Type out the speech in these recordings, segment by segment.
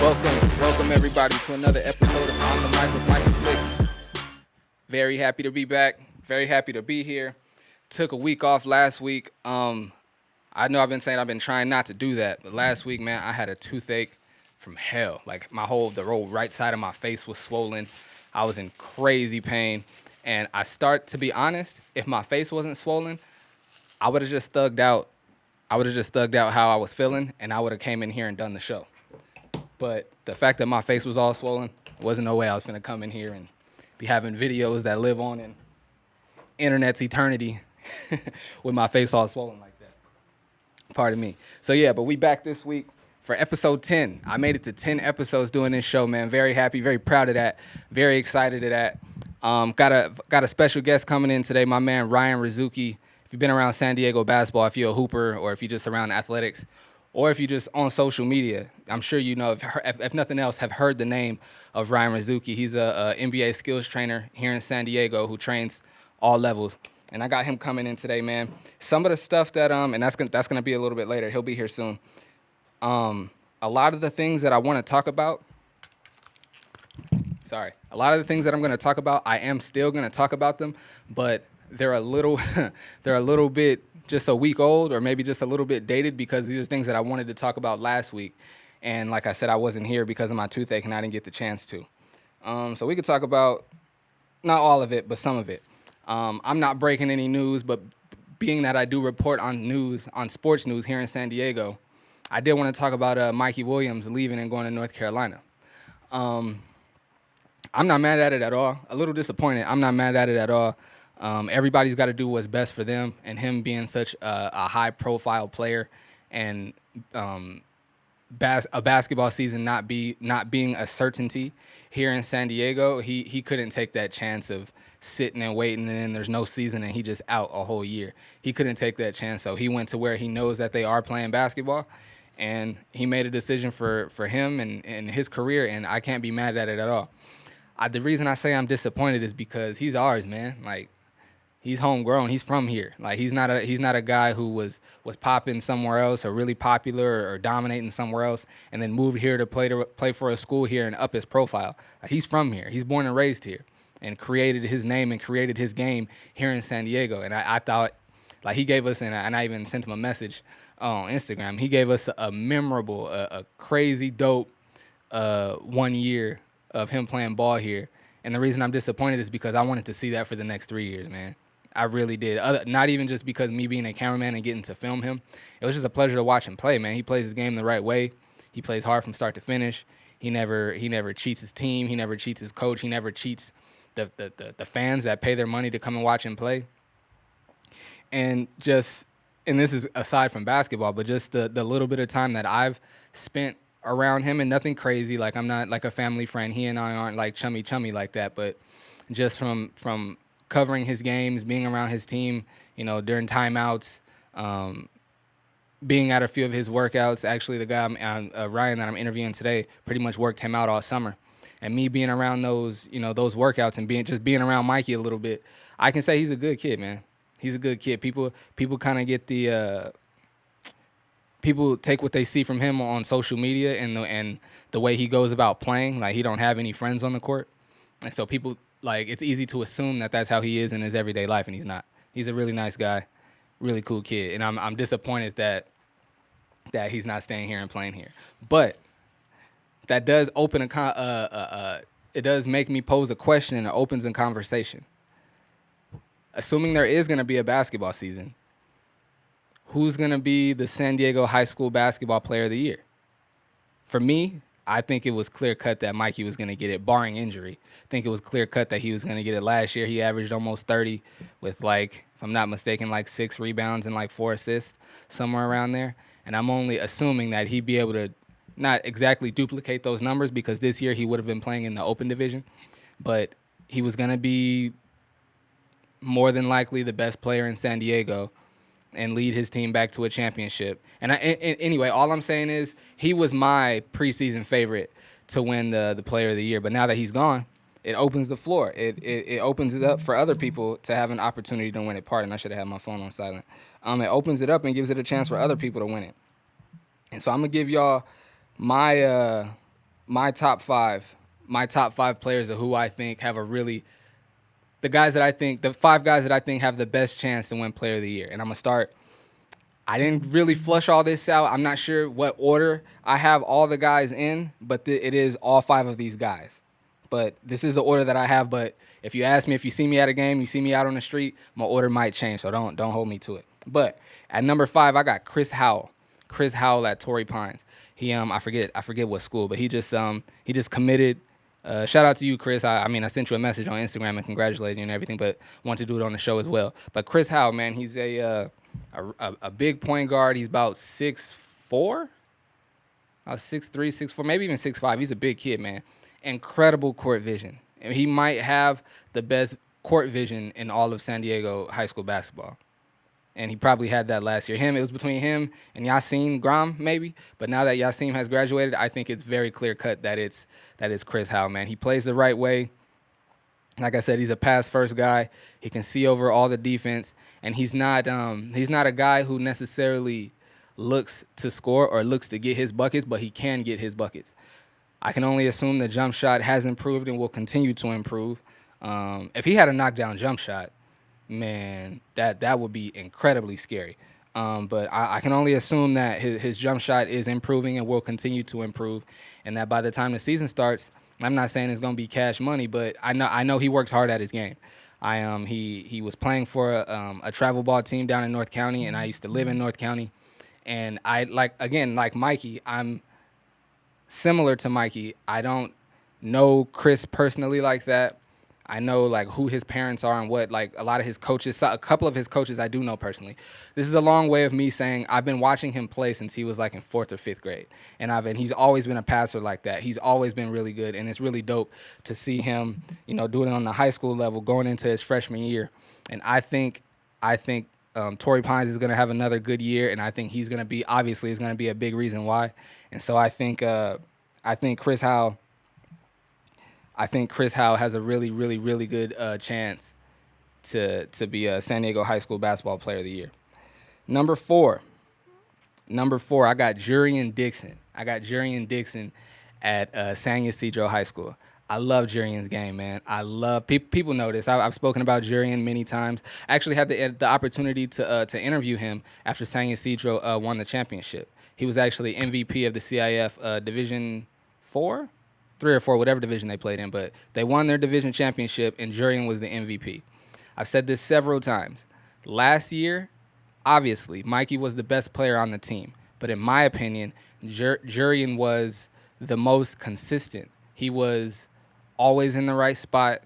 Welcome everybody to another episode of On the Mic with Michael Flix. Very happy to be back. Very happy to be here. Took a week off last week. I know I've been saying I've been trying not to do that, but last week, man, I had a toothache from hell. Like the whole right side of my face was swollen. I was in crazy pain, and to be honest, if my face wasn't swollen, I would have just thugged out. I would have just thugged out how I was feeling, and I would have came in here and done the show. But the fact that my face was all swollen, wasn't no way I was finna come in here and be having videos that live on in internet's eternity with my face all swollen like that. Pardon me. So yeah, but we back this week for episode 10. I made it to 10 episodes doing this show, man. Very happy, very proud of that. Very excited of that. Got a special guest coming in today, my man Ryan Razooky. If you've been around San Diego basketball, if you're a hooper, or if you're just around athletics, or if you're just on social media, I'm sure you know, if nothing else, have heard the name of Ryan Razooky. He's a NBA skills trainer here in San Diego who trains all levels. And I got him coming in today, man. Some of the stuff that, and that's gonna be a little bit later. He'll be here soon. A lot of the things that I want to talk about, a lot of the things that I'm going to talk about, I am still going to talk about them, but they're a little, they're a little bit just a week old, or maybe just a little bit dated, because these are things that I wanted to talk about last week. And like I said, I wasn't here because of my toothache and I didn't get the chance to. So we could talk about not all of it, but some of it. I'm not breaking any news, but being that I do report on sports news here in San Diego, I did want to talk about Mikey Williams leaving and going to North Carolina. I'm not mad at it at all. A little disappointed. I'm not mad at it at all. Everybody's got to do what's best for them, and him being such a high-profile player, and a basketball season not being a certainty here in San Diego, he couldn't take that chance of sitting and waiting, and then there's no season and he just out a whole year. He couldn't take that chance, so he went to where he knows that they are playing basketball, and he made a decision for him and his career, and I can't be mad at it at all. The reason I say I'm disappointed is because he's ours, man. Like, he's homegrown. He's from here. Like, he's not a guy who was popping somewhere else, or really popular, or dominating somewhere else, and then moved here to play for a school here and up his profile. Like, he's from here. He's born and raised here, and created his name and created his game here in San Diego. And I thought, like, he gave us, and I even sent him a message on Instagram. He gave us a memorable, a crazy dope 1 year of him playing ball here. And the reason I'm disappointed is because I wanted to see that for the next 3 years, man. I really did. Not even just because me being a cameraman and getting to film him. It was just a pleasure to watch him play, man. He plays his game the right way. He plays hard from start to finish. He never cheats his team. He never cheats his coach. He never cheats the fans that pay their money to come and watch him play. And this is aside from basketball, but just the little bit of time that I've spent around him, and nothing crazy. Like, I'm not like a family friend. He and I aren't like chummy like that, but just from covering his games, being around his team, during timeouts, being at a few of his workouts. Actually, the guy, Ryan, that I'm interviewing today, pretty much worked him out all summer. And me being around those workouts, and being around Mikey a little bit, I can say he's a good kid, man. He's a good kid. People kind of get people take what they see from him on social media and the way he goes about playing. Like, he don't have any friends on the court, and so people, like, it's easy to assume that that's how he is in his everyday life, and he's not. He's a really nice guy, really cool kid, and I'm disappointed that he's not staying here and playing here. But that does open it does make me pose a question, and it opens a conversation. Assuming there is going to be a basketball season, who's going to be the San Diego High School Basketball Player of the Year? For me, I think it was clear-cut that Mikey was going to get it, barring injury. I think it was clear-cut that he was going to get it last year. He averaged almost 30 with, like, if I'm not mistaken, like 6 rebounds and like 4 assists, somewhere around there. And I'm only assuming that he'd be able to not exactly duplicate those numbers, because this year he would have been playing in the open division. But he was going to be more than likely the best player in San Diego and lead his team back to a championship. And anyway, all I'm saying is he was my preseason favorite to win the Player of the Year. But now that he's gone, it opens the floor. It opens it up for other people to have an opportunity to win it. Pardon, I should have had my phone on silent. It opens it up and gives it a chance for other people to win it. And so I'm gonna give y'all my my top five, my top five players are who I think have the guys that I think, the five guys that I think have the best chance to win Player of the Year. And I'm gonna start. I didn't really flush all this out. I'm not sure what order I have all the guys in, but it is all five of these guys. But this is the order that I have. But if you ask me, if you see me at a game, you see me out on the street, my order might change. So don't hold me to it. But at number 5, I got Chris Howell. Chris Howell at Torrey Pines. He I forget what school, but he just committed. Shout out to you, Chris. I mean, I sent you a message on Instagram and congratulating you and everything, but want to do it on the show as well. But Chris Howell, man, he's a big point guard. He's about 6'4", about 6'3", 6'4", maybe even 6'5". He's a big kid, man. Incredible court vision. And he might have the best court vision in all of San Diego high school basketball. And he probably had that last year. It was between him and Yassine Grom, maybe. But now that Yassine has graduated, I think it's very clear cut that it's Chris Howell, man. He plays the right way. Like I said, he's a pass first guy. He can see over all the defense, and he's not a guy who necessarily looks to score or looks to get his buckets, but he can get his buckets. I can only assume the jump shot has improved and will continue to improve. If he had a knockdown jump shot, man, that would be incredibly scary. But I can only assume that his jump shot is improving and will continue to improve, and that by the time the season starts, I'm not saying it's going to be cash money, but I know he works hard at his game. He was playing for a travel ball team down in North County, and I used to live in North County, and like Mikey, I'm similar to Mikey. I don't know Chris personally like that. I know like who his parents are and what like a lot of his coaches, a couple of his coaches I do know personally. This is a long way of me saying I've been watching him play since he was like in 4th or 5th grade. And he's always been a passer like that. He's always been really good, and it's really dope to see him, doing it on the high school level going into his freshman year. And I think Torrey Pines is going to have another good year, and I think he's going to be a big reason why. And so I think Chris Howell has a really, really, really good chance to be a San Diego High School Basketball Player of the Year. Number four, I got Jurian Dixon at San Ysidro High School. I love Jurian's game, man. I love people know this. I've spoken about Jurian many times. I actually had the opportunity to interview him after San Ysidro won the championship. He was actually MVP of the CIF Division 4. 3 or 4, whatever division they played in, but they won their division championship, and Jurian was the MVP. I've said this several times. Last year, obviously, Mikey was the best player on the team, but in my opinion, Jurian was the most consistent. He was always in the right spot,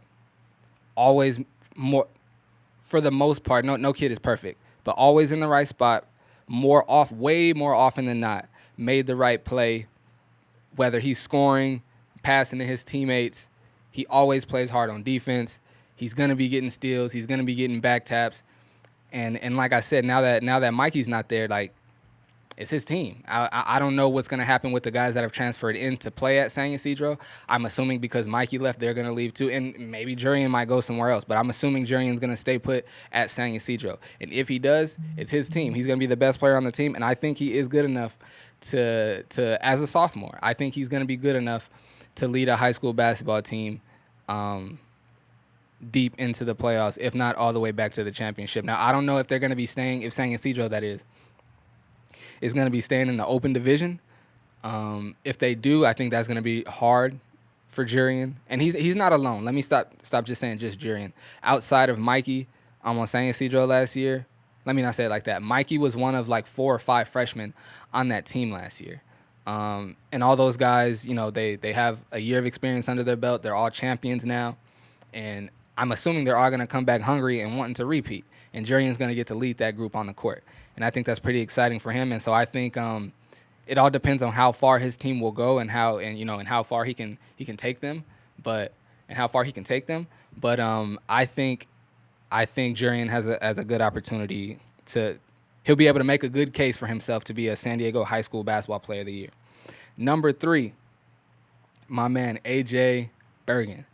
always more, for the most part, no kid is perfect, but always in the right spot, way more often than not, made the right play, whether he's scoring, passing to his teammates. He always plays hard on defense. He's going to be getting steals. He's going to be getting back taps. And like I said, now that Mikey's not there, like, it's his team. I don't know what's going to happen with the guys that have transferred in to play at San Ysidro. I'm assuming because Mikey left, they're going to leave too. And maybe Jurian might go somewhere else. But I'm assuming Jurian's going to stay put at San Ysidro. And if he does, it's his team. He's going to be the best player on the team. And I think he is good enough to as a sophomore, I think he's going to be good enough to lead a high school basketball team deep into the playoffs, if not all the way back to the championship. Now, I don't know if they're going to be staying, if San Ysidro, that is going to be staying in the open division. If they do, I think that's going to be hard for Jurian. And he's not alone. Let me stop just saying just Jurian. Outside of Mikey on San Ysidro last year, let me not say it like that. Mikey was one of like 4 or 5 freshmen on that team last year. And all those guys, they have a year of experience under their belt. They're all champions now. And I'm assuming they're all going to come back hungry and wanting to repeat. And Jurian's going to get to lead that group on the court. And I think that's pretty exciting for him. And so I think it all depends on how far his team will go and how far he can take them. But I think Jurian has a good opportunity to. He'll be able to make a good case for himself to be a San Diego High School Basketball Player of the Year. Number 3, my man AJ Bergen,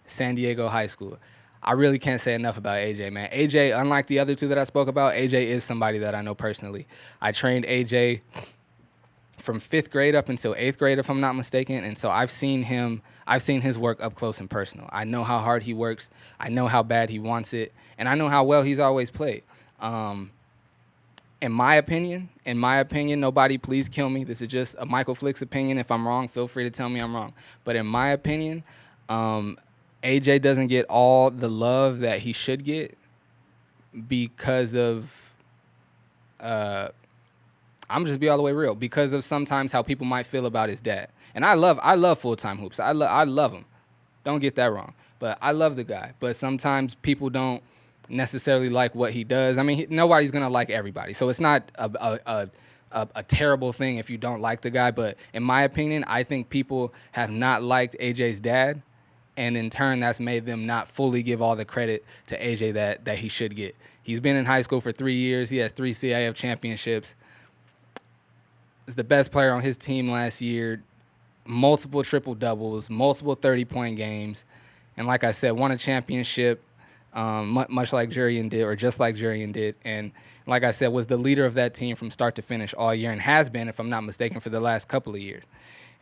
San Diego High School. I really can't say enough about AJ, man. AJ, unlike the other 2 that I spoke about, AJ is somebody that I know personally. I trained AJ from 5th grade up until 8th grade, if I'm not mistaken. And so I've seen his work up close and personal. I know how hard he works. I know how bad he wants it. And I know how well he's always played. In my opinion, nobody please kill me. This is just a Michael Flix opinion. If I'm wrong, feel free to tell me I'm wrong. But in my opinion, AJ doesn't get all the love that he should get because of, I'm just be all the way real, because of sometimes how people might feel about his dad. And I love full-time hoops. I love him. Don't get that wrong. But I love the guy. But sometimes people don't necessarily like what he does. I mean, nobody's going to like everybody. So it's not a terrible thing if you don't like the guy. But in my opinion, I think people have not liked AJ's dad. And in turn, that's made them not fully give all the credit to AJ that he should get. He's been in high school for 3 years. He has 3 CIF championships. He's the best player on his team last year. Multiple triple-doubles, multiple 30-point games. And like I said, won a championship. Much like Jurian did, or just like Jurian did. And like I said, was the leader of that team from start to finish all year, and has been, if I'm not mistaken, for the last couple of years.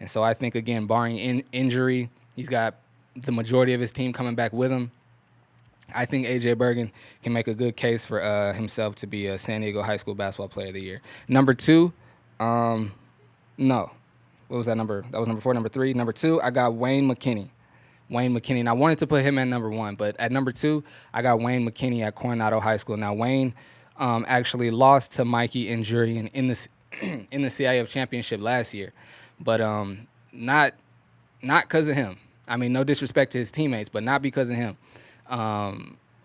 And so I think, again, barring injury, he's got the majority of his team coming back with him. I think A.J. Bergen can make a good case for himself to be a San Diego High School Basketball Player of the Year. Number 2, no. What was that number? That was number 4. Number 3. Number 2, I got Wayne McKinney. And I wanted to put him at number 1, but at number 2, I got Wayne McKinney at Coronado High School. Now, Wayne actually lost to Mikey and Jurian in the CIF championship last year, but not because of him. I mean, no disrespect to his teammates, but not because of him.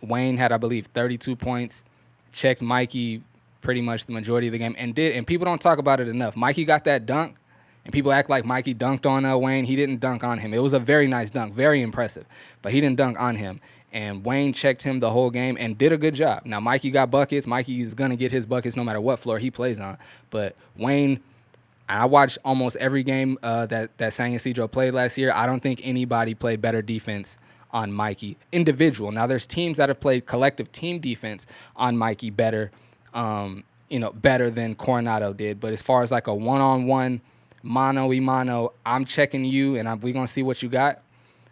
Wayne had, I believe, 32 points, checked Mikey pretty much the majority of the game, and people don't talk about it enough. Mikey got that dunk. And people act like Mikey dunked on Wayne. He didn't dunk on him. It was a very nice dunk, very impressive. But he didn't dunk on him. And Wayne checked him the whole game and did a good job. Now, Mikey got buckets. Mikey is going to get his buckets no matter what floor he plays on. But Wayne, I watched almost every game that San Ysidro played last year. I don't think anybody played better defense on Mikey. Individual. Now, there's teams that have played collective team defense on Mikey better, better than Coronado did. But as far as like a one-on-one, mano-y-mano, I'm checking you, and we're going to see what you got.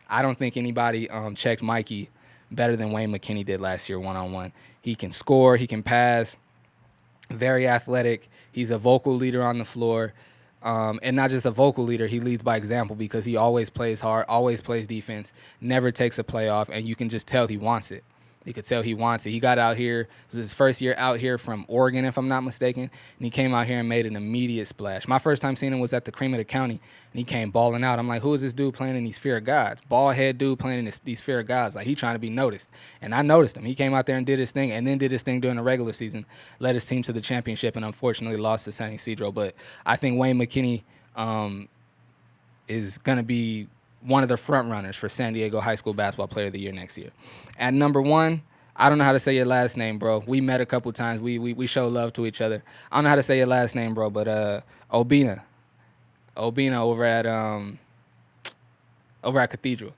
I don't think anybody checked Mikey better than Wayne McKinney did last year one-on-one. He can score. He can pass. Very athletic. He's a vocal leader on the floor. And not just a vocal leader, he leads by example because he always plays hard, always plays defense, never takes a play off, and you can just tell he wants it. You could tell he wants it. He got out here. It was his first year out here from Oregon, if I'm not mistaken, and he came out here and made an immediate splash. My first time seeing him was at the Cream of the County, and he came balling out. I'm like, who is this dude playing in these Fear of Gods? Bald head dude playing in these Fear of Gods. Like, he trying to be noticed. And I noticed him. He came out there and did his thing, and then did his thing during the regular season, led his team to the championship, and unfortunately lost to San Ysidro. But I think Wayne McKinney is going to be one of the front runners for San Diego High School Basketball Player of the Year next year. At number 1, I don't know how to say your last name, bro. We met a couple times. We show love to each other. I don't know how to say your last name, bro, but Obina over at Cathedral.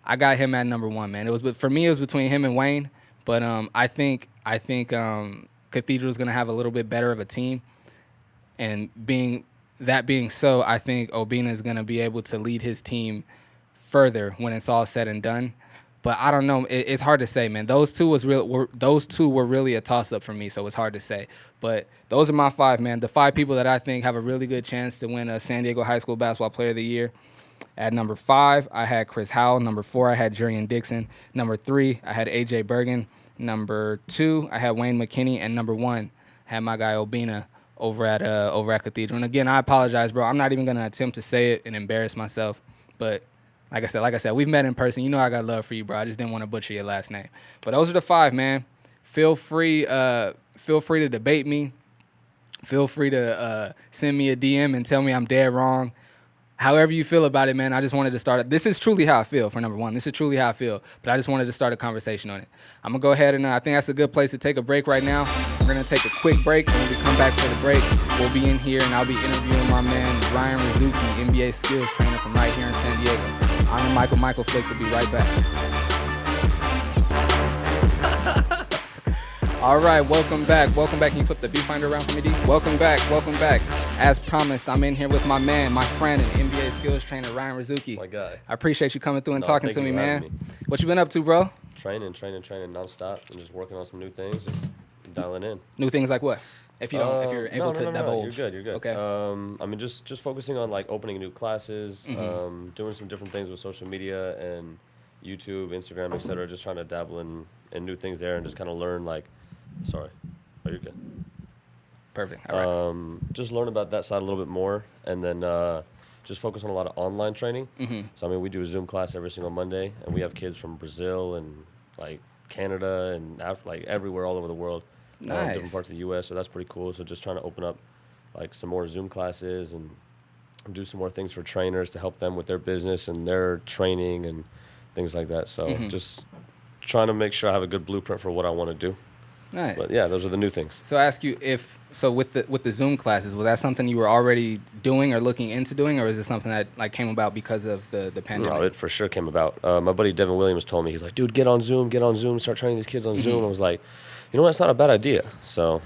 I got him at number 1, man. For me, it was between him and Wayne, but I think Cathedral is going to have a little bit better of a team, and being so, I think Obina is going to be able to lead his team further when it's all said and done. But I don't know. It's hard to say, man. Those two were really a toss-up for me, so it's hard to say. But those are my 5, man. The 5 people that I think have a really good chance to win a San Diego High School Basketball Player of the Year. At number 5, I had Chris Howell. Number 4, I had Jurian Dixon. Number 3, I had A.J. Bergen. Number 2, I had Wayne McKinney. And number 1, I had my guy Obina over at Cathedral. And again, I apologize, bro. I'm not even going to attempt to say it and embarrass myself. But like I said, we've met in person. You know I got love for you, bro. I just didn't want to butcher your last name. But those are the 5, man. Feel free to debate me. Feel free to send me a DM and tell me I'm dead wrong. However you feel about it, man, I just wanted to start. This is truly how I feel, for number 1. This is truly how I feel. But I just wanted to start a conversation on it. I'm going to go ahead and I think that's a good place to take a break right now. We're going to take a quick break. And when we come back for the break, we'll be in here and I'll be interviewing my man, Ryan Razooky, NBA skills trainer from right here in San Diego. I'm Michael Flix. Will be right back. All right, welcome back. Can you flip the viewfinder around for me, D? Welcome back. As promised, I'm in here with my man, my friend, and NBA skills trainer, Ryan Razooky. My guy. I appreciate you coming through and talking to me, man. Me. What you been up to, bro? Training nonstop, and just working on some new things, just dialing in. New things like what? If you don't, if you're able to divulge. You're good. Okay. I mean, just focusing on like opening new classes, doing some different things with social media and YouTube, Instagram, etc. Just trying to dabble in new things there and just kind of learn like. Sorry. Oh, you're good. Perfect. All right. Just learn about that side a little bit more, and then just focus on a lot of online training. So I mean, we do a Zoom class every single Monday, and we have kids from Brazil and like Canada and like everywhere, all over the world, Nice. different parts of the U.S. So that's pretty cool. So just trying to open up like some more Zoom classes and do some more things for trainers to help them with their business and their training and things like that. So just trying to make sure I have a good blueprint for what I want to do. Nice. But yeah, those are the new things. So I ask you with the Zoom classes, was that something you were already doing or looking into doing, or is it something that like came about because of the pandemic? No, it for sure came about. My buddy Devin Williams told me, he's like, dude, get on Zoom, start training these kids on Zoom. I was like, you know what, that's not a bad idea. So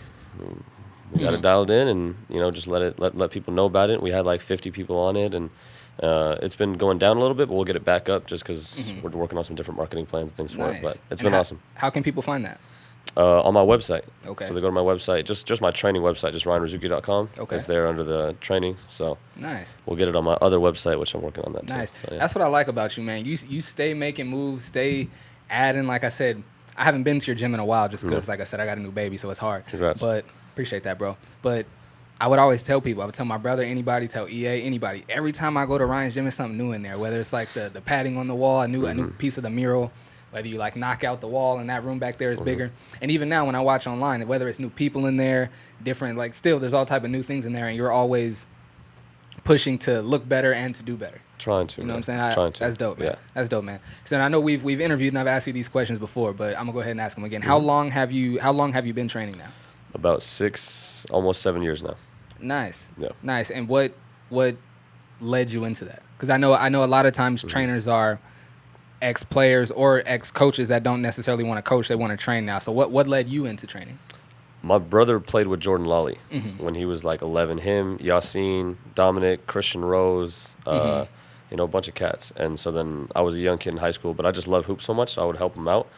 we got it dialed in and, you know, just let people know about it. We had like 50 people on it, and it's been going down a little bit, but we'll get it back up just because we're working on some different marketing plans and things for it. But it's been awesome. How can people find that? On my website. Okay. So they go to my website, just my training website, just ryanrazooky.com. Okay. It's there under the training. So Nice. we'll get it on my other website, which I'm working on that Nice. too. So, yeah. That's what I like about you, man. You stay making moves, stay adding. Like I said, I haven't been to your gym in a while just because, like I said, I got a new baby, so it's hard. Congrats. But appreciate that, bro. But I would always tell people, I would tell my brother, anybody, tell EA, anybody. Every time I go to Ryan's gym, there's something new in there, whether it's like the padding on the wall, a new piece of the mural, whether you like knock out the wall and that room back there is bigger. And even now when I watch online, whether it's new people in there, different, like still there's all type of new things in there, and you're always pushing to look better and to do better. Trying to. You know man. what I'm saying? Trying to. That's dope, man. Yeah. That's dope, man. So I know we've interviewed and I've asked you these questions before, but I'm gonna go ahead and ask them again. How long have you been training now? About 6, almost 7 years now. Nice. Yeah. Nice. And what led you into that? Because I know a lot of times trainers are ex-players or ex-coaches that don't necessarily want to coach, they want to train now. So what led you into training? My brother played with Jordan Lawley when he was like 11. Him, Yassine, Dominic, Christian Rose, you know, a bunch of cats. And so then I was a young kid in high school, but I just loved hoops so much, so I would help him out.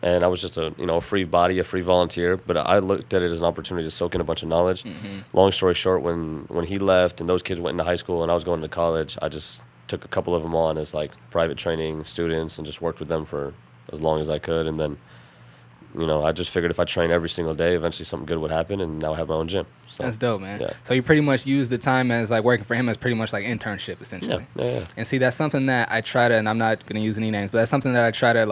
And I was just a free body, a free volunteer. But I looked at it as an opportunity to soak in a bunch of knowledge. Long story short, when he left and those kids went into high school and I was going to college, I just took a couple of them on as like private training students and just worked with them for as long as I could. And then, you know, I just figured if I train every single day, eventually something good would happen, and now I have my own gym. So, that's dope, man. Yeah. So you pretty much use the time as like working for him as pretty much like internship essentially. Yeah. And see, that's something that I try to, and I'm not going to use any names, but that's something that I try to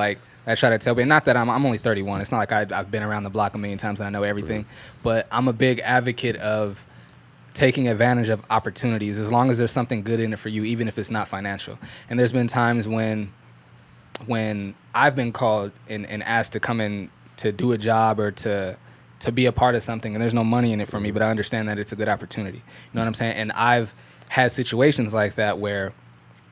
tell people. Not that I'm only 31. It's not like I've been around the block a million times and I know everything, but I'm a big advocate of taking advantage of opportunities as long as there's something good in it for you, even if it's not financial. And there's been times when I've been called and asked to come in to do a job or to be a part of something, and there's no money in it for me, but I understand that it's a good opportunity. You know what I'm saying? And I've had situations like that where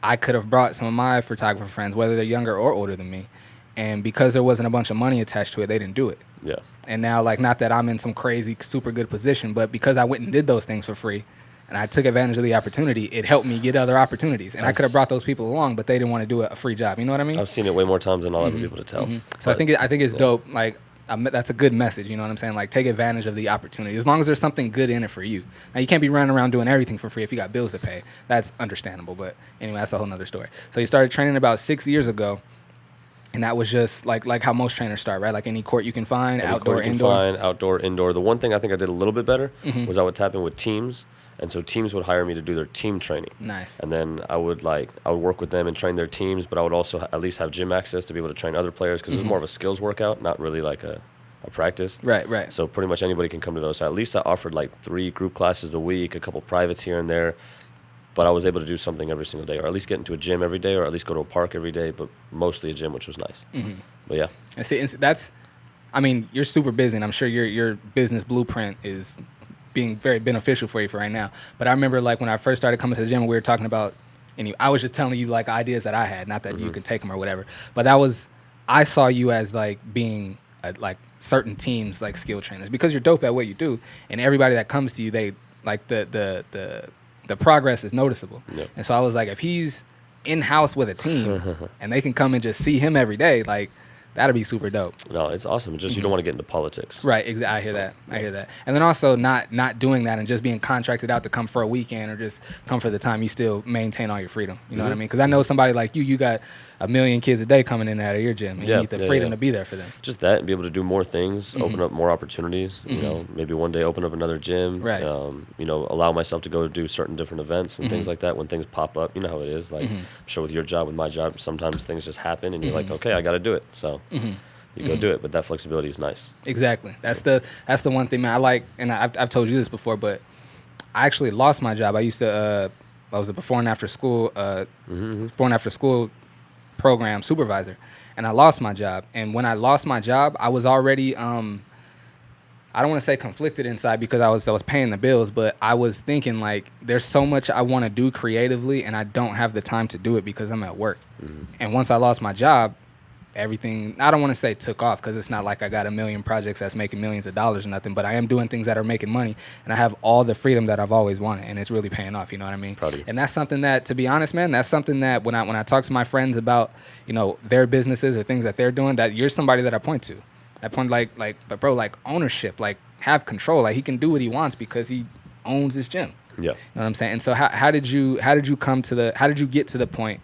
I could have brought some of my photographer friends, whether they're younger or older than me, and because there wasn't a bunch of money attached to it, they didn't do it. Yeah. And now, like, not that I'm in some crazy, super good position, but because I went and did those things for free and I took advantage of the opportunity, it helped me get other opportunities. And I could have brought those people along, but they didn't want to do a free job. You know what I mean? I've seen it way more times than I'll ever be able to tell. So I think it's dope. Like, that's a good message. You know what I'm saying? Like, take advantage of the opportunity as long as there's something good in it for you. Now, you can't be running around doing everything for free if you got bills to pay. That's understandable. But anyway, that's a whole nother story. So you started training about 6 years ago. And that was just like how most trainers start, right? Like any court you can find, outdoor, indoor. The one thing I think I did a little bit better was I would tap in with teams, and so teams would hire me to do their team training. Nice. And then I would work with them and train their teams, but I would also at least have gym access to be able to train other players because it's more of a skills workout, not really like a practice. Right. So pretty much anybody can come to those. So at least I offered like 3 group classes a week, a couple privates here and there. But I was able to do something every single day, or at least get into a gym every day, or at least go to a park every day, but mostly a gym, which was nice. But yeah. And see, I mean, you're super busy, and I'm sure your business blueprint is being very beneficial for you for right now. But I remember, like, when I first started coming to the gym, we were talking about, and I was just telling you, like, ideas that I had, not that you could take them or whatever. But I saw you as, like, being, like, certain teams, like, skill trainers, because you're dope at what you do, and everybody that comes to you, Like the progress is noticeable. Yep. And so I was like, if he's in house with a team and they can come and just see him every day, like that'd be super dope. No, it's awesome. It's just you don't want to get into politics. Right. I hear that. I hear that. And then also not doing that and just being contracted out to come for a weekend or just come for the time. You still maintain all your freedom. You know what I mean? Because I know somebody like you got a million kids a day coming in and out of your gym. And you need the freedom to be there for them. Just that and be able to do more things, open up more opportunities. You know, maybe one day open up another gym. Right. You know, allow myself to go do certain different events and things like that when things pop up. You know how it is. Like I'm sure with your job, with my job, sometimes things just happen and you're like, okay, I got to do it. So. You go do it, but that flexibility is nice. Exactly. That's the one thing, man. I like, and I've told you this before, but I actually lost my job. I used to I was a before and after school program supervisor, and I lost my job. And when I lost my job, I was already I don't want to say conflicted inside because I was paying the bills, but I was thinking like there's so much I want to do creatively, and I don't have the time to do it because I'm at work. And once I lost my job, everything, I don't want to say took off because it's not like I got a million projects that's making millions of dollars or nothing, but I am doing things that are making money and I have all the freedom that I've always wanted, and it's really paying off, you know what I mean? And that's something that, to be honest, man, that's something that when I talk to my friends about, you know, their businesses or things that they're doing, that you're somebody that I point to. I point but bro, like ownership, like have control, like he can do what he wants because he owns his gym. Yeah. You know what I'm saying? And so how did you get to the point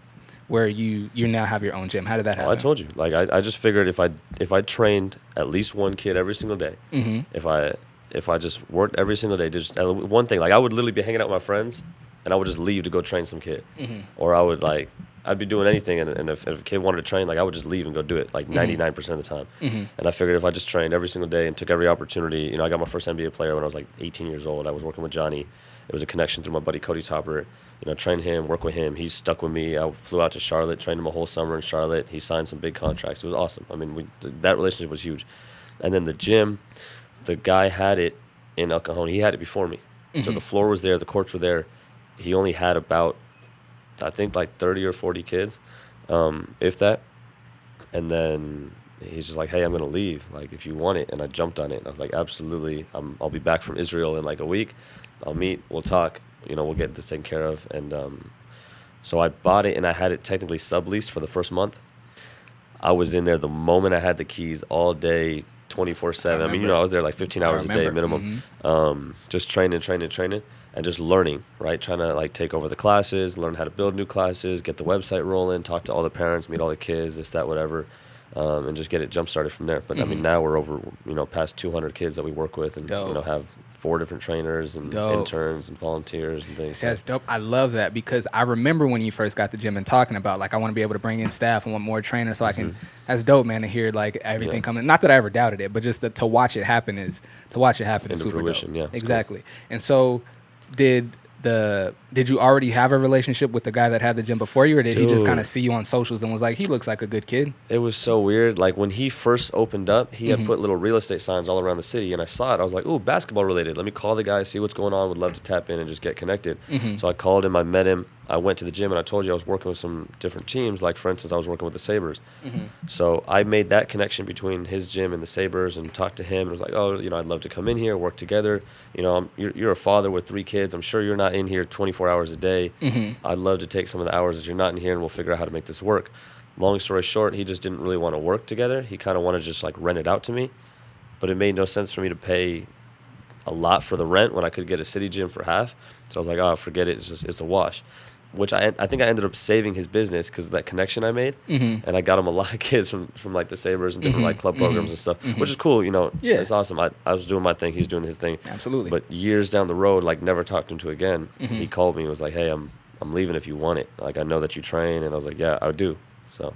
where you now have your own gym? How did that happen? I told you. Like I just figured if I trained at least one kid every single day, if I just worked every single day, just one thing, like I would literally be hanging out with my friends and I would just leave to go train some kid. Or I'd be doing anything and if a kid wanted to train, like I would just leave and go do it like 99% of the time. And I figured if I just trained every single day and took every opportunity, you know, I got my first NBA player when I was like 18 years old. I was working with Johnny. It was a connection through my buddy Cody Topper. You know, train him, work with him. He's stuck with me. I flew out to Charlotte, trained him a whole summer in Charlotte. He signed some big contracts. It was awesome. I mean, that relationship was huge. And then the gym, the guy had it in El Cajon. He had it before me. So the floor was there, the courts were there. He only had about, I think, like 30 or 40 kids, if that. And then he's just like, hey, I'm going to leave, like, if you want it. And I jumped on it. And I was like, absolutely. I'll be back from Israel in like a week. I'll meet, we'll talk, you know, we'll get this taken care of. And so I bought it, and I had it technically subleased for the first month. I was in there the moment I had the keys all day, 24/7. I mean, you know, I was there like 15 hours a day minimum, just training, and just learning, right? Trying to like take over the classes, learn how to build new classes, get the website rolling, talk to all the parents, meet all the kids, this, that, whatever. And just get it jump started from there. But I mean, now we're over, you know, past 200 kids that we work with, and you know, have 4 different trainers and interns and volunteers and things. That's dope. I love that because I remember when you first got the gym and talking about like I want to be able to bring in staff and want more trainers so I can. That's dope, man, to hear like everything coming. Not that I ever doubted it, but just to watch it happen is super fruition, dope. Yeah, exactly. Cool. And so did you already have a relationship with the guy that had the gym before you, or did he just kind of see you on socials and was like, he looks like a good kid? It was so weird. Like when he first opened up, he had put little real estate signs all around the city, and I saw it. I was like, ooh, basketball related. Let me call the guy, see what's going on. Would love to tap in and just get connected. So I called him, I met him. I went to the gym, and I told you I was working with some different teams. Like, for instance, I was working with the Sabres. So I made that connection between his gym and the Sabres and talked to him. And was like, oh, you know, I'd love to come in here, work together. You know, you're a father with 3 kids. I'm sure you're not in here 24 hours a day. I'd love to take some of the hours that you're not in here, and we'll figure out how to make this work. Long story short, he just didn't really want to work together. He kind of wanted to just, like, rent it out to me. But it made no sense for me to pay a lot for the rent when I could get a city gym for half. So I was like, oh, forget it. It's a wash. Which I think I ended up saving his business because of that connection I made. And I got him a lot of kids from like the Sabres and different like club programs and stuff, which is cool, you know. Yeah. It's awesome. I was doing my thing, he's doing his thing. Absolutely. But years down the road, like never talked to him to again, he called me and was like, hey, I'm leaving if you want it. Like, I know that you train. And I was like, yeah, I do. So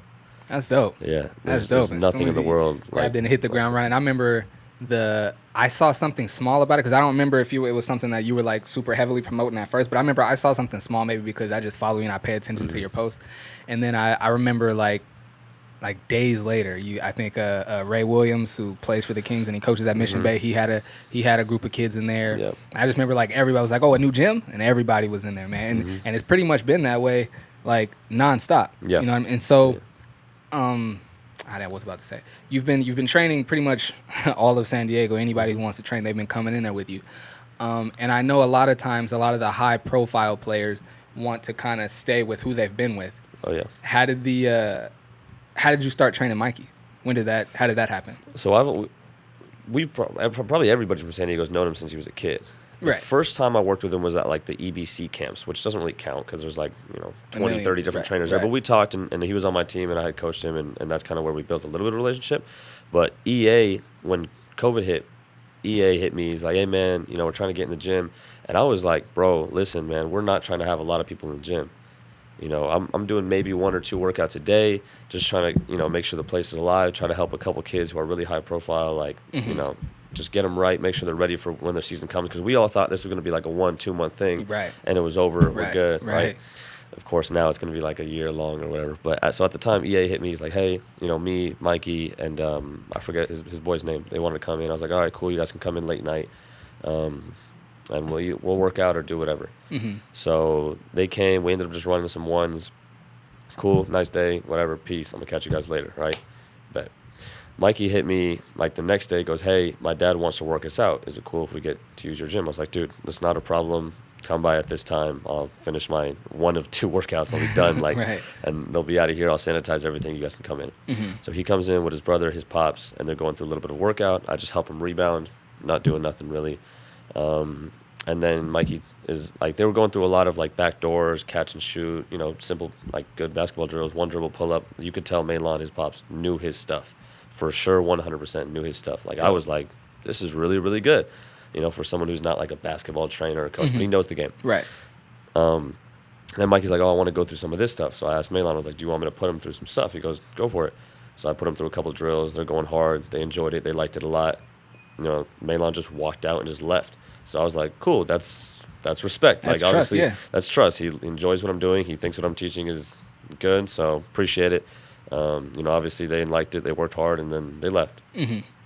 that's dope. Yeah. That's dope. There's nothing in the world. I didn't hit the ground running. I remember I saw something small about it because I don't remember if it was something that you were like super heavily promoting at first, but I remember I saw something small, maybe because I just follow you and I pay attention to your posts. And then I remember like days later, I think Ray Williams, who plays for the Kings and he coaches at Mission Bay, he had a group of kids in there. Yep. I just remember like everybody was like, oh, a new gym, and everybody was in there, man. And it's pretty much been that way like nonstop. Yeah. You know what I mean? And so I was about to say, you've been training pretty much all of San Diego. Anybody who wants to train, they've been coming in there with you. And I know a lot of times, a lot of the high profile players want to kind of stay with who they've been with. Oh yeah. How did you start training Mikey? How did that happen? So probably everybody from San Diego's known him since he was a kid. The Right. first time I worked with him was at like the EBC camps, which doesn't really count because there's like 20, 30 different trainers there. But we talked, and he was on my team, and I had coached him, and that's kind of where we built a little bit of relationship. But EA, when COVID hit, EA hit me. He's like, hey man, we're trying to get in the gym, and I was like, bro, listen, man, we're not trying to have a lot of people in the gym. I'm doing maybe 1 or 2 workouts a day, just trying to, make sure the place is alive, try to help a couple kids who are really high profile, like, just get them right, make sure they're ready for when their season comes. Because we all thought this was going to be like a 1-2 month thing, right? And it was over, we're good, right? Of course, now it's going to be like a year long or whatever. But so at the time, EA hit me. He's like, hey, me, Mikey, and I forget his boy's name. They wanted to come in. I was like, all right, cool. You guys can come in late night. And we'll work out or do whatever. So they came. We ended up just running some ones. Cool, nice day, whatever, peace. I'm going to catch you guys later, right? Bet. Mikey hit me like the next day, goes, hey, my dad wants to work us out. Is it cool if we get to use your gym? I was like, dude, that's not a problem. Come by at this time. I'll finish my 1 of 2 workouts. I'll be done. Right. And they'll be out of here. I'll sanitize everything. You guys can come in. So he comes in with his brother, his pops, and they're going through a little bit of workout. I just help him rebound, not doing nothing really. And then Mikey is like, they were going through a lot of like back doors, catch and shoot, simple, like good basketball drills, 1 dribble pull up. You could tell Maylon, his pops, knew his stuff. For sure, 100% knew his stuff. Like, I was like, this is really, really good, for someone who's not like a basketball trainer or coach, but he knows the game. Right. And then Mikey's like, oh, I want to go through some of this stuff. So I asked Maylon, I was like, do you want me to put him through some stuff? He goes, go for it. So I put him through a couple of drills. They're going hard. They enjoyed it. They liked it a lot. Maylon just walked out and just left. So I was like, cool, that's respect. That's like, trust, obviously, that's trust. He enjoys what I'm doing. He thinks what I'm teaching is good, so appreciate it. Obviously they liked it. They worked hard, and then they left.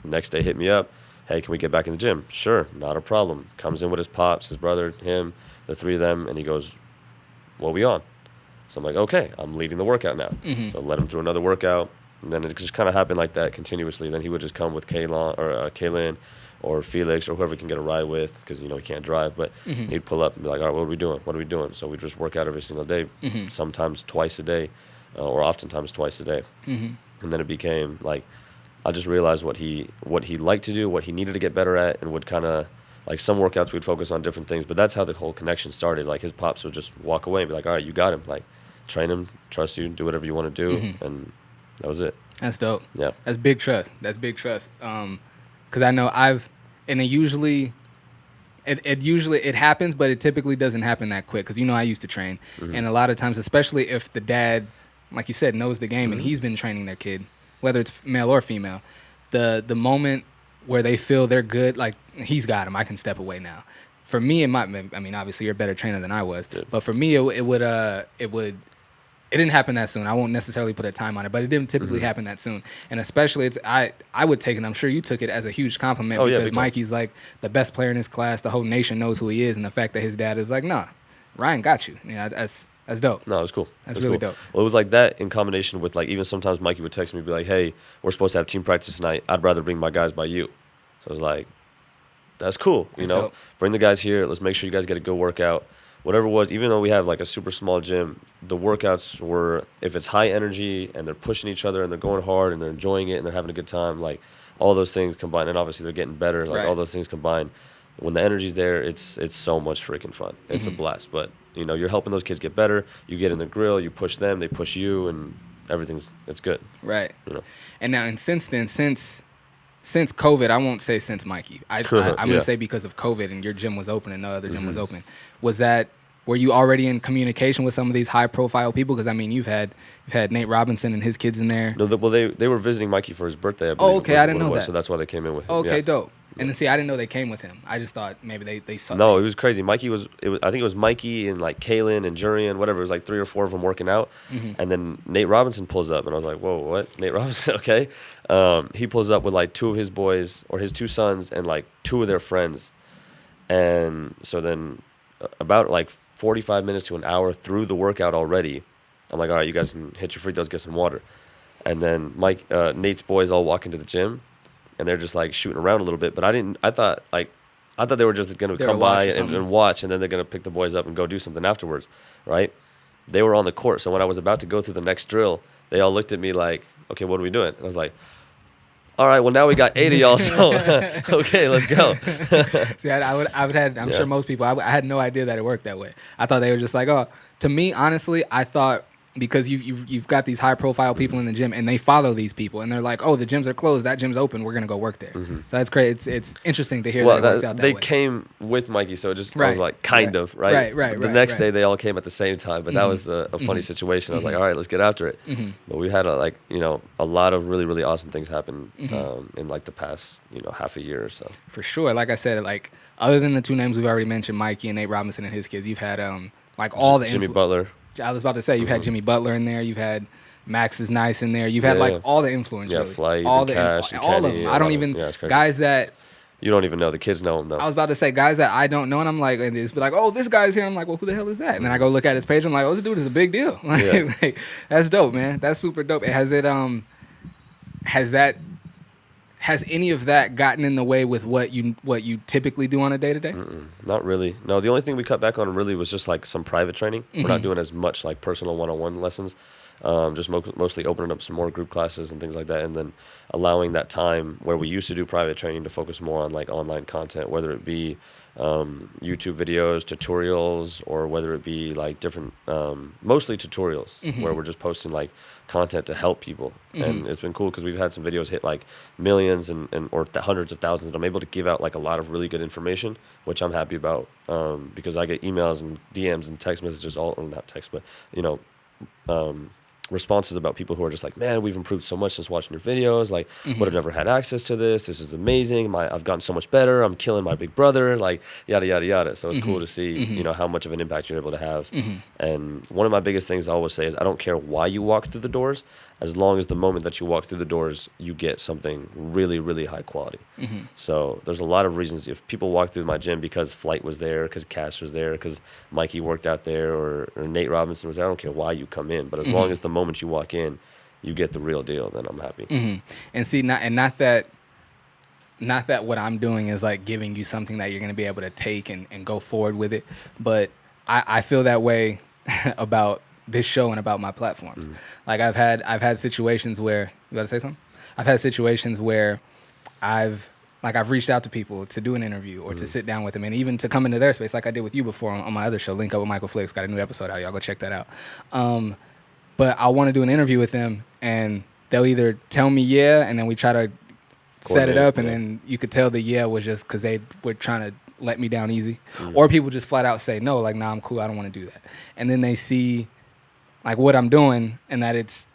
Next day, hit me up. Hey, can we get back in the gym? Sure, not a problem. Comes in with his pops, his brother, him, the 3 of them, and he goes, what we on? So I'm like, okay, I'm leading the workout now. So I led him through another workout, and then it just kind of happened like that continuously. Then he would just come with Kaylin or Felix or whoever he can get a ride with, because he can't drive, but he'd pull up and be like, all right, what are we doing? So we just work out every single day, sometimes twice a day, or oftentimes twice a day. And then it became like, I just realized what he liked to do, what he needed to get better at, and would kind of, like, some workouts we'd focus on different things, but that's how the whole connection started. Like, his pops would just walk away and be like, all right, you got him, like, train him, trust you, do whatever you want to do, and that was it. That's dope. Yeah. That's big trust. Because I know it happens, but it typically doesn't happen that quick. Because I used to train, and a lot of times, especially if the dad, like you said, knows the game and he's been training their kid, whether it's male or female, the moment where they feel they're good, like, he's got him, I can step away now. For me, obviously you're a better trainer than I was, but for me, it didn't happen that soon. I won't necessarily put a time on it, but it didn't typically happen that soon. And especially, I would take it, I'm sure you took it as a huge compliment, because Mikey's like the best player in his class. The whole nation knows who he is. And the fact that his dad is like, nah, Ryan got you. That's dope. No, it was cool. That's really dope. Well, it was like that in combination with, like, even sometimes Mikey would text me and be like, hey, we're supposed to have team practice tonight. I'd rather bring my guys by you. So I was like, that's cool. That's dope. Bring the guys here. Let's make sure you guys get a good workout. Whatever it was, even though we have like a super small gym, the workouts were, if it's high energy and they're pushing each other and they're going hard and they're enjoying it and they're having a good time, like, all those things combined, and obviously they're getting better, like, all those things combined, when the energy's there, it's so much freaking fun. It's a blast. But you're helping those kids get better. You get in the grill, you push them, they push you, and it's good. Right. And now, and since then, since COVID, I won't say since Mikey. I'm going to say because of COVID and your gym was open and no other gym was open. Were you already in communication with some of these high profile people? Because you've had Nate Robinson and his kids in there. No, they were visiting Mikey for his birthday. I believe. Oh, okay, I didn't know that. So that's why they came in with him. Okay, dope. And then, see, I didn't know they came with him. I just thought maybe they saw. No, it was crazy. Mikey I think it was Mikey and like Kaylin and Jurian, whatever. It was like 3 or 4 of them working out. And then Nate Robinson pulls up, and I was like, whoa, what? Nate Robinson, okay. He pulls up with like 2 of his boys, or his 2 sons, and like 2 of their friends. And so then about like 45 minutes to an hour through the workout already, I'm like, all right, you guys can hit your free throws, get some water. And then Nate's boys all walk into the gym, and they're just like shooting around a little bit. But I thought, like, I thought they were just going to They come were watch by or something. and watch, and then they're going to pick the boys up and go do something afterwards, right? They were on the court. So when I was about to go through the next drill, they all looked at me like, okay, what are we doing? And I was like, all right, well, now we got 8 of y'all, so okay, let's go. See, I would have. I'm Yeah. sure most people. I had no idea that it worked that way. I thought they were just like, oh. To me, honestly, I thought because you've got these high profile people in the gym and they follow these people and they're like, oh, the gyms are closed, that gym's open, we're gonna go work there. So that's great. It's interesting to hear Well, that it worked out that they way. came with Mikey, so it just I Right, was like, kind right, of, right? right, The right, next right. day, they all came at the same time, but that was a funny situation. I was like, all right, let's get after it. But we had a lot of really, really awesome things happen in like the past, half a year or so. For sure. Like I said, like other than the two names we've already mentioned, Mikey and Nate Robinson and his kids, you've had like all the Jimmy Butler. I was about to say you've had Jimmy Butler in there, you've had Max is Nice in there, you've had like all the influence. Yeah, really. Flight, all and the Cash, and all of Kenny, them. I don't yeah, even it's crazy. guys that You don't even know. The kids know him, though. I was about to say guys that I don't know, and I'm like, and it's be like, oh, this guy's here. I'm like, well, who the hell is that? And then I go look at his page. I'm like, oh, this dude is a big deal. Like, that's dope, man. That's super dope. Has any of that gotten in the way with what you typically do on a day to day? Not really. No, the only thing we cut back on really was just like some private training. We're not doing as much like personal one-on-one lessons. Just mostly opening up some more group classes and things like that, and then allowing that time where we used to do private training to focus more on like online content, whether it be YouTube videos, tutorials, or whether it be like different, mostly tutorials where we're just posting like content to help people. And it's been cool because we've had some videos hit like millions or hundreds of thousands. And I'm able to give out like a lot of really good information, which I'm happy about because I get emails and DMs and text messages, not text, but responses about people who are just like, man, we've improved so much since watching your videos. Like, would have never had access to this. This is amazing. I've gotten so much better. I'm killing my big brother. Like, yada yada yada. So it's cool to see, how much of an impact you're able to have. And one of my biggest things I always say is, I don't care why you walk through the doors, as long as the moment that you walk through the doors, you get something really, really high quality. So there's a lot of reasons. If people walk through my gym because Flight was there, because Cash was there, because Mikey worked out there, or Nate Robinson was there, I don't care why you come in. But as long as the moment you walk in, you get the real deal, then I'm happy. And see, not that what I'm doing is like giving you something that you're going to be able to take and go forward with it. But I feel that way about this show and about my platforms. Like I've had situations where, you got to say something? I've had situations where I've reached out to people to do an interview or to sit down with them, and even to come into their space, like I did with you before on my other show, Link Up with Michael Flix. Got a new episode out. Y'all go check that out. But I want to do an interview with them, and they'll either tell me yeah, and then we try to set it up, and then you could tell the yeah was just because they were trying to let me down easy. Or people just flat out say no, like, nah, I'm cool, I don't want to do that. And then they see like what I'm doing and that it's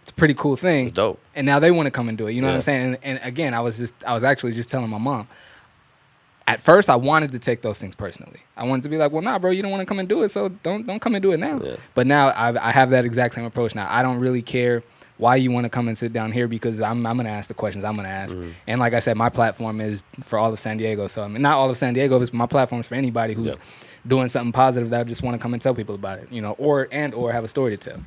a pretty cool thing. It's dope. And now they want to come and do it. You know what I'm saying? And again, I was actually just telling my mom. At first, I wanted to take those things personally. I wanted to be like, well, nah, bro, you don't want to come and do it, so don't come and do it now. Yeah. But now I have that exact same approach now. I don't really care why you want to come and sit down here, because I'm going to ask the questions I'm going to ask. And like I said, my platform is for all of San Diego. So I mean, not all of San Diego, my platform is for anybody who's doing something positive that I just want to come and tell people about it, or have a story to tell.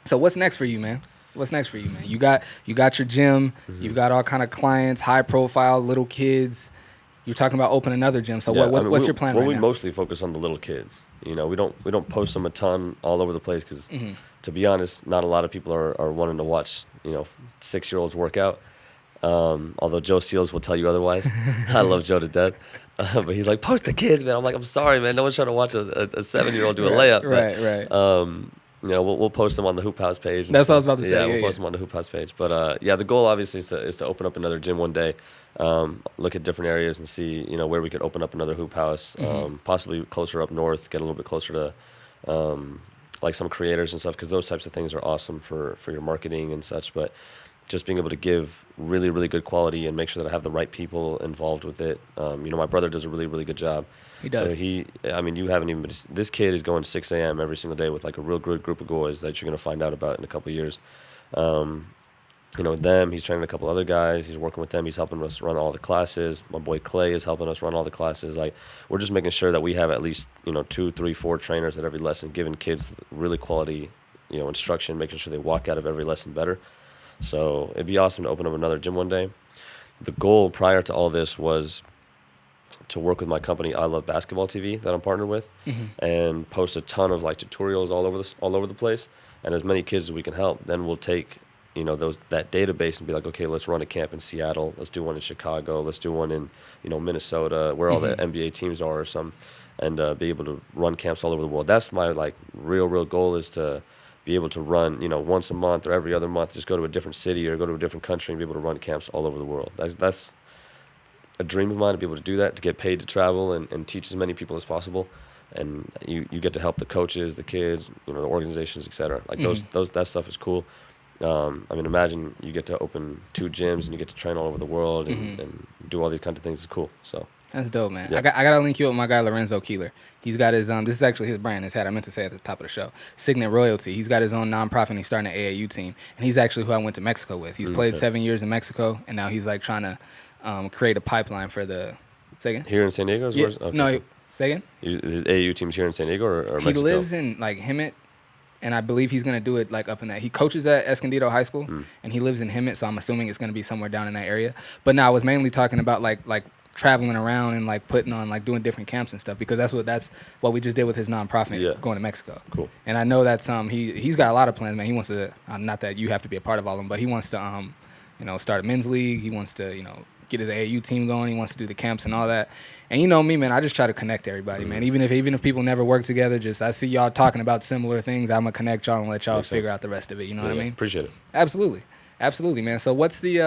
So what's next for you, man? What's next for you, man? You got your gym. You've got all kind of clients, high profile, little kids. You're talking about opening another gym. So what's your plan right now? We mostly focus on the little kids. We don't post them a ton all over the place because, to be honest, not a lot of people are wanting to watch 6-year-olds work out. Although Joe Seals will tell you otherwise. I love Joe to death. But he's like, post the kids, man. I'm like, I'm sorry, man. No one's trying to watch a 7-year-old do a layup. Right. We'll post them on the Hoop House page. That's what I was about to say. Yeah, we'll post them on the Hoop House page. But the goal obviously is to open up another gym one day. Look at different areas and see where we could open up another Hoop House. Possibly closer up north, get a little bit closer to like some creators and stuff, because those types of things are awesome for your marketing and such. But just being able to give really, really good quality and make sure that I have the right people involved with it. My brother does a really, really good job. He does. So you haven't even, this kid is going 6 a.m. every single day with like a real good group of boys that you're going to find out about in a couple of years. He's training a couple other guys. He's working with them. He's helping us run all the classes. My boy Clay is helping us run all the classes. Like, we're just making sure that we have at least, 2, 3, 4 trainers at every lesson, giving kids really quality, instruction, making sure they walk out of every lesson better. So it'd be awesome to open up another gym one day. The goal prior to all this was to work with my company, I Love Basketball TV, that I'm partnered with, and post a ton of like tutorials all over the place, and as many kids as we can help. Then we'll take that database and be like, okay, let's run a camp in Seattle, let's do one in Chicago, let's do one in Minnesota, where all the NBA teams are or some, and be able to run camps all over the world. That's my like real goal, is to be able to run once a month or every other month, just go to a different city or go to a different country and be able to run camps all over the world. That's a dream of mine, to be able to do that, to get paid to travel and teach as many people as possible. And you get to help the coaches, the kids, the organizations, etc. Like that stuff is cool. I mean, imagine you get to open 2 gyms and you get to train all over the world and do all these kind of things. It's cool. So that's dope, man. Yeah. I gotta link you with my guy Lorenzo Keeler. He's got his this is actually his brand, his hat. I meant to say at the top of the show, Signet Royalty. He's got his own nonprofit, and he's starting an AAU team. And he's actually who I went to Mexico with. He's played 7 years in Mexico, and now he's like trying to create a pipeline for the. Say again? Here in San Diego? Yeah, Okay. no, say again? His AAU team's here in San Diego or Mexico? He lives in like Hemet, and I believe he's gonna do it like up in that. He coaches at Escondido High School, and he lives in Hemet, so I'm assuming it's gonna be somewhere down in that area. But no, I was mainly talking about like traveling around and like putting on like doing different camps and stuff, because that's what we just did with his nonprofit, going to Mexico. Cool. And I know that's he's got a lot of plans, man. He wants to not that you have to be a part of all of them, but he wants to start a men's league. He wants to get his AAU team going. He wants to do the camps and all that. And you know me, man, I just try to connect everybody, man. Even if people never work together, just I see y'all talking about similar things, I'm gonna connect y'all and let y'all figure out the rest of it. You know what I mean? Appreciate it. Absolutely, man. So what's the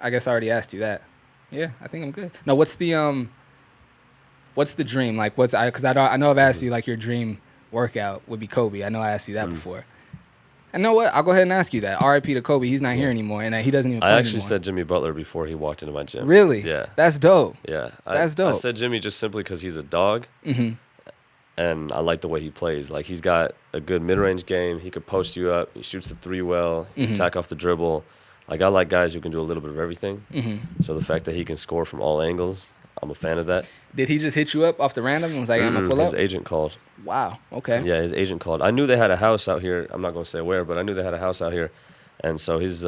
I guess I already asked you that. Yeah, I think I'm good. No, what's the dream? Like because I know I've asked you like your dream workout would be Kobe. I know I asked you that before. And know what? I'll go ahead and ask you that. R.I.P. to Kobe. He's not here anymore, and he doesn't even play I actually anymore. said Jimmy Butler before he walked into my gym. Really? Yeah. That's dope. Yeah. That's dope. I said Jimmy just simply because he's a dog, and I like the way he plays. Like, he's got a good mid-range game. He could post you up. He shoots the 3 well. He can attack off the dribble. Like, I like guys who can do a little bit of everything. So the fact that he can score from all angles, I'm a fan of that. Did he just hit you up off the random and was like, I'm going to pull up? His agent called. Wow. Okay. Yeah, his agent called. I knew they had a house out here. I'm not going to say where, but I knew they had a house out here. And so his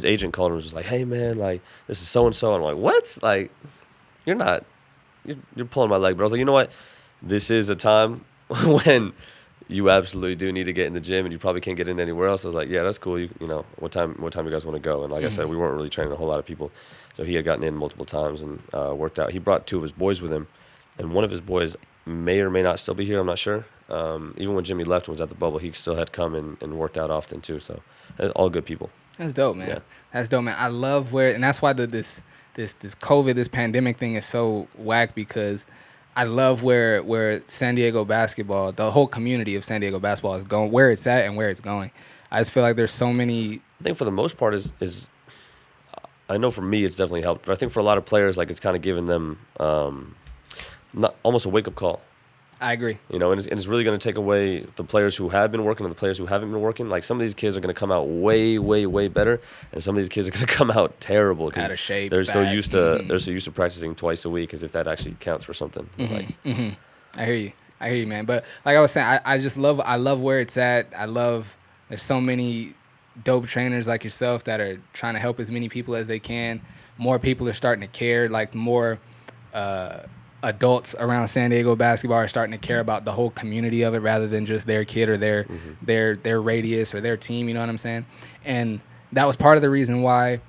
agent called and was just like, hey, man, like, this is so-and-so. And I'm like, what? Like, you're pulling my leg. But I was like, you know what? This is a time when you absolutely do need to get in the gym, and you probably can't get in anywhere else. I was like, yeah, that's cool. You know, what time you guys want to go? And like I said, we weren't really training a whole lot of people. So he had gotten in multiple times and worked out. He brought 2 of his boys with him, and one of his boys may or may not still be here. I'm not sure. Even when Jimmy left and was at the bubble, he still had come and worked out often too. So all good people. That's dope, man. Yeah. That's dope, man. I love and that's why this COVID, this pandemic thing is so whack, because I love where San Diego basketball, the whole community of San Diego basketball is going, where it's at and where it's going. I just feel like there's so many. I think for the most part is I know for me it's definitely helped, but I think for a lot of players, like, it's kind of given them not almost a wake-up call. I agree. You know, and it's really going to take away the players who have been working and the players who haven't been working. Like, some of these kids are going to come out way, way, way better, and some of these kids are going to come out terrible out of shape. They're fat. so used to practicing twice a week, as if that actually counts for something. I hear you, man. But like I was saying, I love where it's at. There's so many dope trainers like yourself that are trying to help as many people as they can. More people are starting to care. Like, more adults around San Diego basketball are starting to care about the whole community of it, rather than just their kid or their radius or their team. You know what I'm saying? And that was part of the reason why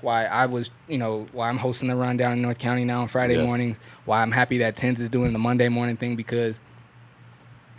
I was, why I'm hosting the run down in North County now on Friday mornings. Why I'm happy that Tens is doing the Monday morning thing, because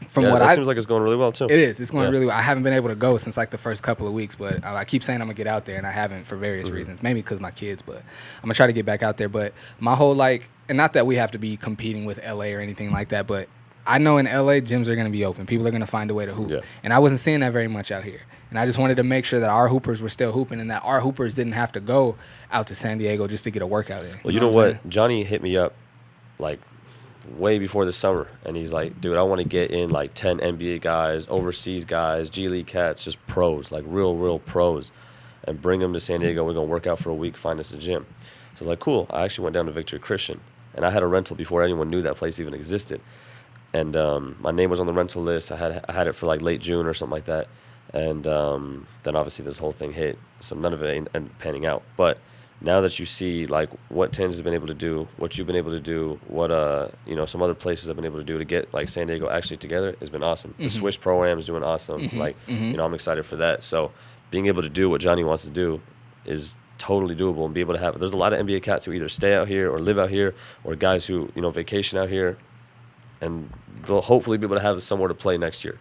seems like it's going really well too. It is. It's going really well. I haven't been able to go since like the first couple of weeks, but I keep saying I'm gonna get out there, and I haven't for various reasons. Maybe because my kids, but I'm gonna try to get back out there. But my whole and not that we have to be competing with LA or anything like that, but I know in LA gyms are gonna be open. People are gonna find a way to hoop, and I wasn't seeing that very much out here. And I just wanted to make sure that our hoopers were still hooping, and that our hoopers didn't have to go out to San Diego just to get a workout in. Well, you know what? Johnny hit me up like way before the summer, and he's like, dude, I want to get in like 10 NBA guys, overseas guys, G League cats, just pros, like real pros, and bring them to San Diego. We're going to work out for a week, find us a gym. So I was like, cool. I actually went down to Victory Christian, and I had a rental before anyone knew that place even existed. And my name was on the rental list. I had it for like late June or something like that. And then obviously this whole thing hit, so none of it ended up panning out. But now that you see like what Tens has been able to do, what you've been able to do, what some other places have been able to do to get like San Diego actually together has been awesome. The Swish Pro-Am is doing awesome. Like I'm excited for that. So being able to do what Johnny wants to do is totally doable, and be able to have. There's a lot of NBA cats who either stay out here or live out here, or guys who vacation out here, and they'll hopefully be able to have somewhere to play next year.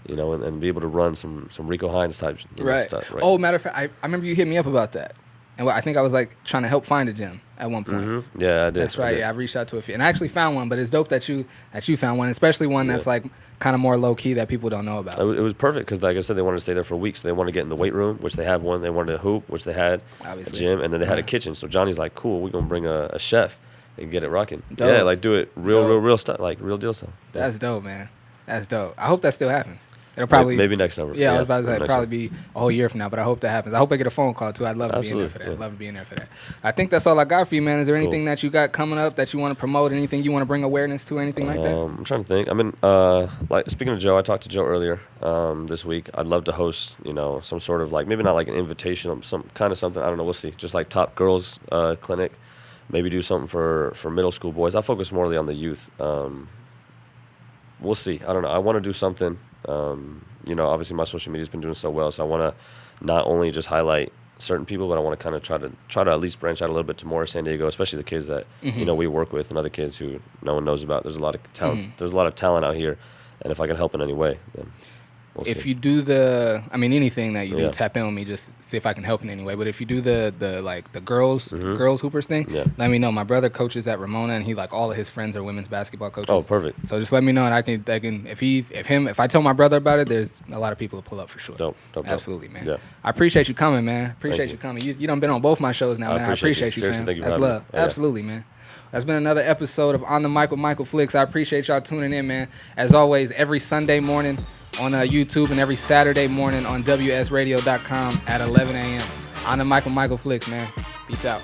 And be able to run some Rico Hines type stuff. Right. Oh, matter of fact, I remember you hit me up about that. And I think I was like trying to help find a gym at one point. Yeah, I did. That's right. Yeah, I reached out to a few, and I actually found one. But it's dope that you found one, especially one that's like kind of more low key that people don't know about. It was perfect because, like I said, they wanted to stay there for weeks. So they wanted to get in the weight room, which they have one. They wanted to hoop, which they had. Obviously. A gym, and then they had a kitchen. So Johnny's like, "Cool, we're gonna bring a chef and get it rocking." Dope. Yeah, like do it real stuff, like real deal stuff. That's dope, man. That's dope. I hope that still happens. It'll probably maybe next summer. Yeah, I was about to say it'll probably be a whole year from now, but I hope that happens. I hope I get a phone call too. I'd love to be in there for that. I'd love to be in there for that. I think that's all I got for you, man. Is there anything that you got coming up that you want to promote? Anything you want to bring awareness to? Anything like that? I'm trying to think. I mean, like speaking of Joe, I talked to Joe earlier this week. I'd love to host, some sort of like maybe not like an invitation, some kind of something. I don't know. We'll see. Just like top girls clinic. Maybe do something for middle school boys. I focus morely on the youth. We'll see. I don't know. I want to do something. Obviously my social media's been doing so well, so I want to not only just highlight certain people, but I want to kind of try to at least branch out a little bit to more San Diego, especially the kids that we work with and other kids who no one knows about. There's a lot of talent. There's a lot of talent out here, and if I can help in any way, then we'll see. If you do anything that you do, tap in with me, just see if I can help in any way. But if you do the girls hoopers thing, let me know. My brother coaches at Ramona, and he like all of his friends are women's basketball coaches. Oh, perfect. So just let me know, and I can if I tell my brother about it, there's a lot of people to pull up for sure. Dope. Absolutely, man. Yeah. I appreciate you coming, man. Appreciate you coming. You done been on both my shows now, man. I appreciate you, fam. Thank you. That's love. Absolutely, man. That's been another episode of On the Mic with Michael Flix. I appreciate y'all tuning in, man. As always, every Sunday morning on YouTube and every Saturday morning on WSRadio.com at 11 a.m. On the Mic with Michael Flix, man. Peace out.